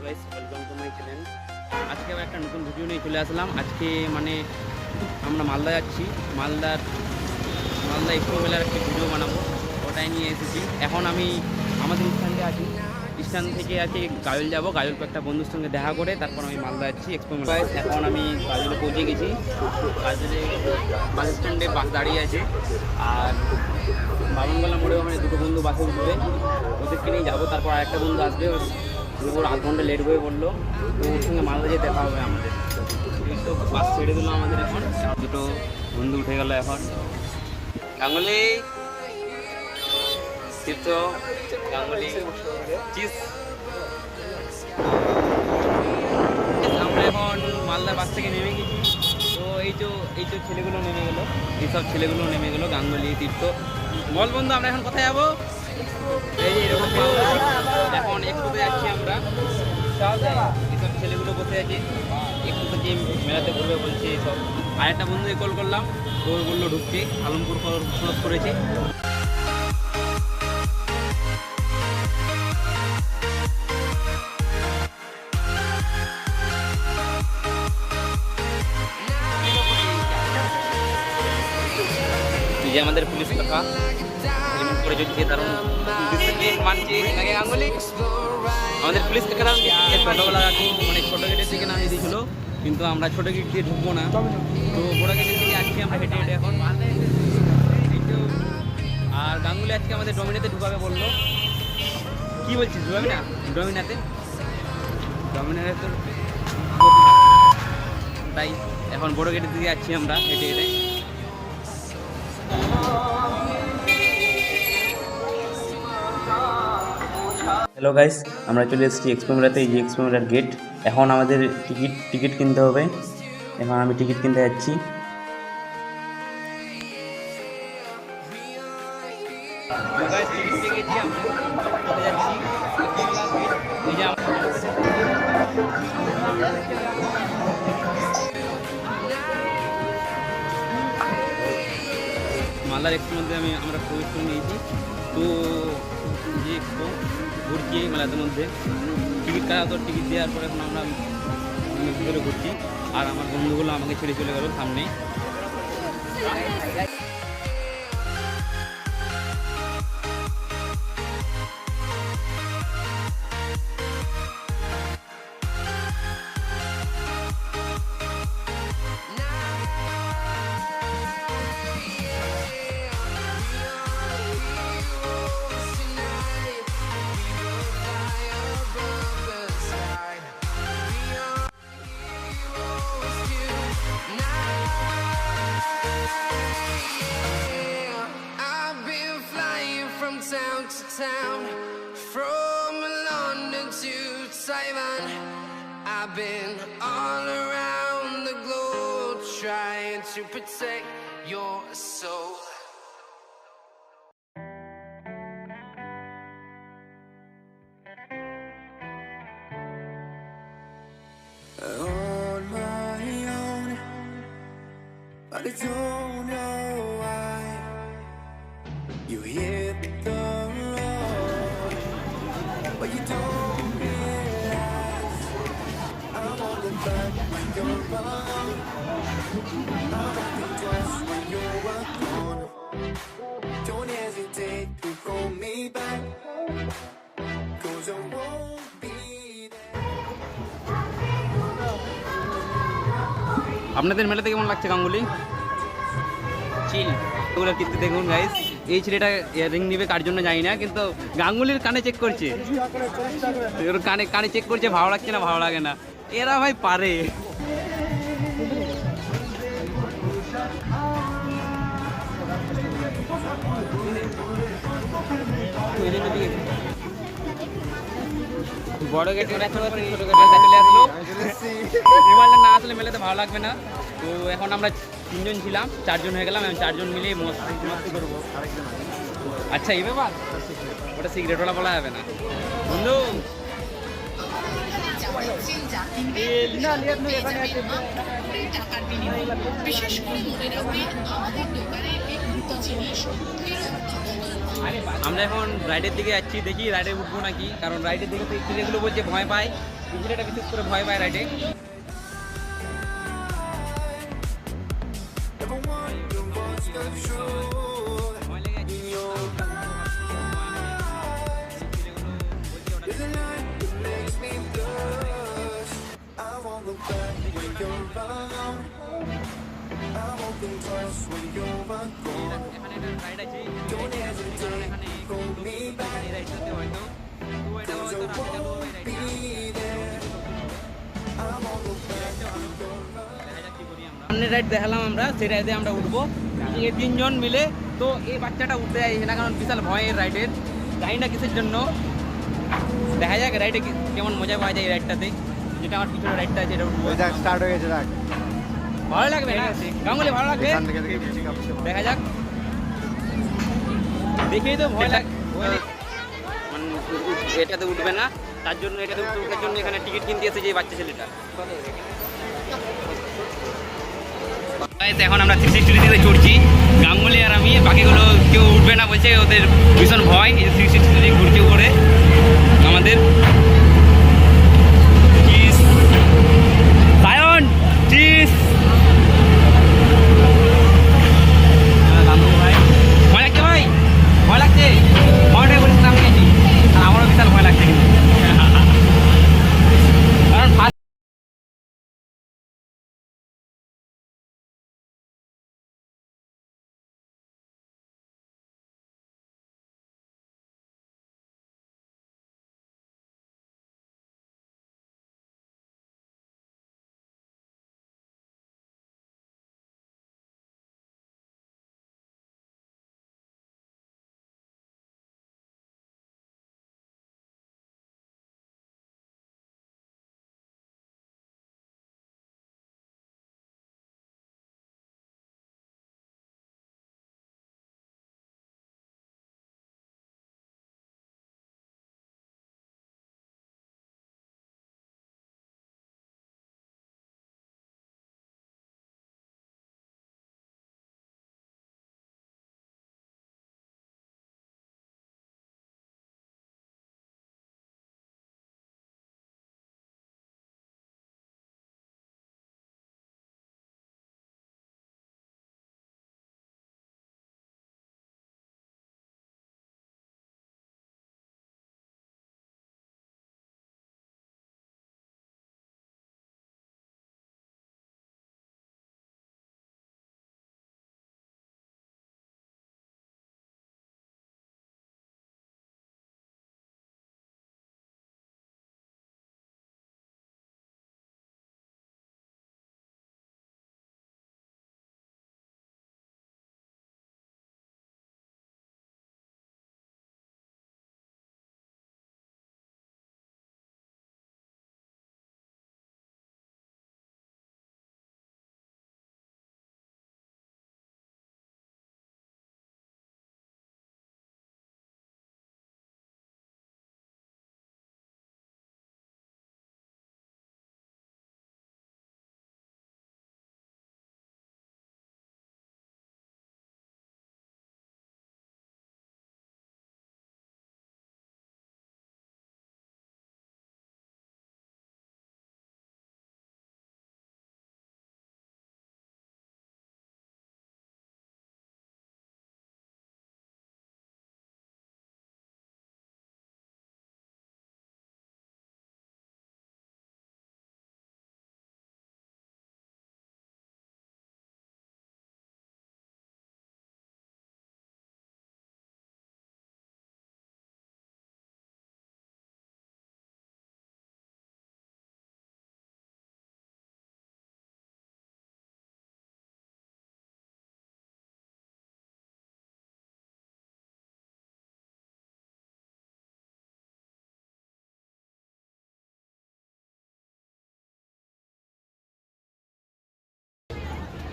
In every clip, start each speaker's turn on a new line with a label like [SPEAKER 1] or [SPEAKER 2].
[SPEAKER 1] Guys, welcome to my channel. আজকে আবার একটা নতুন ভিডিও নিয়ে চলে আসলাম। আজকে মানে আমরা মালদা যাচ্ছি। মালদা ইকো মেলার একটা ভিডিও বানাবো, ওটাই নিয়ে এসেছি। এখন আমি আমাদের স্ট্যান্ডে আছি। স্ট্যান্ড থেকে আজকে গাজল যাবো। গাজল কয়েকটা বন্ধুর সঙ্গে দেখা করে তারপর আমি মালদা যাচ্ছি এক্সপো মেলায়। এখন আমি গাজলে পৌঁছে গেছি। গাজলে বাস স্ট্যান্ডে বাস দাঁড়িয়ে আছে। আর বামনগোলা মোড়ে ওখানে দুটো বন্ধু বাসে উঠবে, ওদেরকে নিয়ে যাবো। তারপর আরেকটা বন্ধু আসবে, ওর আধ ঘন্টা লেট হয়ে বললো, তো ওর সঙ্গে মালদা যেয়ে দেখা হবে আমাদের। এই তো বাস ছেড়ে দিল আমাদের। এখন দুটো বন্ধু উঠে গেল। এখন গাঙ্গুলি, তীর্থ, গাঙ্গুলি, চিস। আমরা এখন মালদার বাস থেকে নেমে গেছি। তো এই তো ছেলেগুলো নেমে গেলো, এইসব ছেলেগুলো নেমে গেলো, গাঙ্গুলি, তীর্থ। বল বন্ধু, আমরা এখন কোথায় যাবো? এই যে এরকম এখন একটুতে যাচ্ছি আমরা। এইসব ছেলেগুলো বসে আছে, একটু থেকে মেলাতে ঘুরবে বলছে এইসব। আর একটা বন্ধুকে কল করলাম, তো বললো ঢুকতে। আলমপুর ক্রস করেছে। যে আমাদের পুলিশ কাকা হেলমেট পরে চলছে, তার ডিসিপ্লিন মানছে। আগে গাঙ্গুলি, আমাদের পুলিশ কাকারা ছোটোবেলা মানে ছোটো গেটের দিকে নামিয়ে দিয়েছিল, কিন্তু আমরা ছোটো গেট দিয়ে ঢুকবো না। তো বড় গেটের দিকে আজকে আমরা হেঁটে হেঁটে এখন। আর গাঙ্গুলি আজকে আমাদের ডমিনাতে ঢুকাবে বললো। কী বলছিস, ঢুকাবি না? ডমিনাতে তো তাই এখন বড় গেটের দিকে যাচ্ছি আমরা হেঁটে হেঁটে। হ্যালো গাইস, আমরা চলে এসেছি এক্সপো মেলাতে। এই যে এক্সপো মেলার গেট। এখন আমাদের টিকিট কিনতে হবে। এখন আমি টিকিট কিনতে যাচ্ছি। মালদার এক্সপোর মধ্যে আমরা প্রবেশ করে নিয়েছি। তো যে এক্সপো ঘুরছি এই মেলাদের মধ্যে। টিকিট কাটা, তো টিকিট দেওয়ার পরে এখন আমরা ভিতরে ঘুরছি। আর আমার বন্ধুগুলো আমাকে ছেড়ে চলে গেল সামনে।
[SPEAKER 2] Town to town, from London to Taiwan, I've been all around the globe trying to protect your soul. On my own, but I don't know why you hit the road, but you don't realize I'm on the back when you're wrong. I'm acting just when you're gone. Don't hesitate to call me back, 'cause I won't be there.
[SPEAKER 1] আপনাদের মেলাতে কেমন লাগছে গাঙ্গুলি? চিল ওগুলো কিন্তু দেখুন guys, এই ছেলেটা ring নিবে কার জন্য জানি না, কিন্তু গাঙ্গুলির কানে চেক করছে। ওর কানে চেক করছে, ভালো লাগছে না ভালো লাগে না। এরা ভাই পারে। বড় গেটে ছোট গেটে চলে আসলো। মোবাইলটা না আসলে মেলাতে ভালো লাগবে না। তো এখন আমরা 3 জন ছিলাম, 4 জন হয়ে গেলাম। 4 জন মিলে মস্তি করবো। আচ্ছা, এই ব্যাপার, ওটা সিগারেটওয়ালা বলা যাবে না বন্ধু। আমরা এখন রাইডের দিকে যাচ্ছি, দেখি রাইডে উঠবো নাকি। কারণ রাইডের দিকে তো ছেলেগুলো বলছে ভয় পায়, ছেলেটা বিশেষ করে ভয় পায় রাইডে।
[SPEAKER 2] Never wonder what's the truth.
[SPEAKER 1] ভয় লেগে যাচ্ছে।
[SPEAKER 2] There's a light that makes me blush. I won't look back when you're around. I won't think twice when you're gone.
[SPEAKER 1] এখানে একটা রাইড আছে,
[SPEAKER 2] Don't hesitate,
[SPEAKER 1] এখানে
[SPEAKER 2] hold me back.
[SPEAKER 1] এই রাইডটাতে হয়তো তো এটা
[SPEAKER 2] 'Cause
[SPEAKER 1] হয়তো
[SPEAKER 2] I
[SPEAKER 1] রাস্তা করবো এই
[SPEAKER 2] won't be
[SPEAKER 1] রাইডটা।
[SPEAKER 2] there. I won't look back when you're
[SPEAKER 1] সামনের রাইড দেখালাম আমরা, সেই রাইডে আমরা উঠবো এই 3 জন মিলে। তো এই বাচ্চাটা উঠতে চাইছে না, কারণ বিশাল ভয় এই রাইডের, জানি না কিসের জন্য। দেখা যাক রাইডে কেমন মজা পাওয়া যায় এই রাইডটাতে, যেটা আমার পিছনে রাইডটা আছে এটা উঠবো।
[SPEAKER 3] ওই দেখ স্টার্ট হয়ে গেছে দেখ
[SPEAKER 1] ভালো লাগবে না গাঙ্গুলি, ভালো লাগবে,
[SPEAKER 3] এখান থেকে দেখে বৃষ্টি কাঁপছে
[SPEAKER 1] দেখা যাক। দেখেই তো ভয় লাগে, মানে এটাতে উঠবে না, তার জন্য এটাতে উঠার জন্য এখানে টিকিট কিনতে এসেছে এই বাচ্চা ছেলেটা। এখন আমরা 360 চড়ছি, গাঙ্গুলি আর আমি, বাকিগুলো কেউ উঠবে না বলছে, ওদের ভীষণ ভয়। এই 360 ঘুরছে উপরে আমাদের। সায়ন চিস গাঙ্গুলি ভাই, ভয় লাগছে ভাই, ভয় লাগছে, ভয়টাই বলিস না, আমি আছি আর আমারও বিশাল ভয় লাগছে কিন্তু। কারণ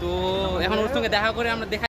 [SPEAKER 1] তো এখন ওর সঙ্গে দেখা করে আমরা দেখা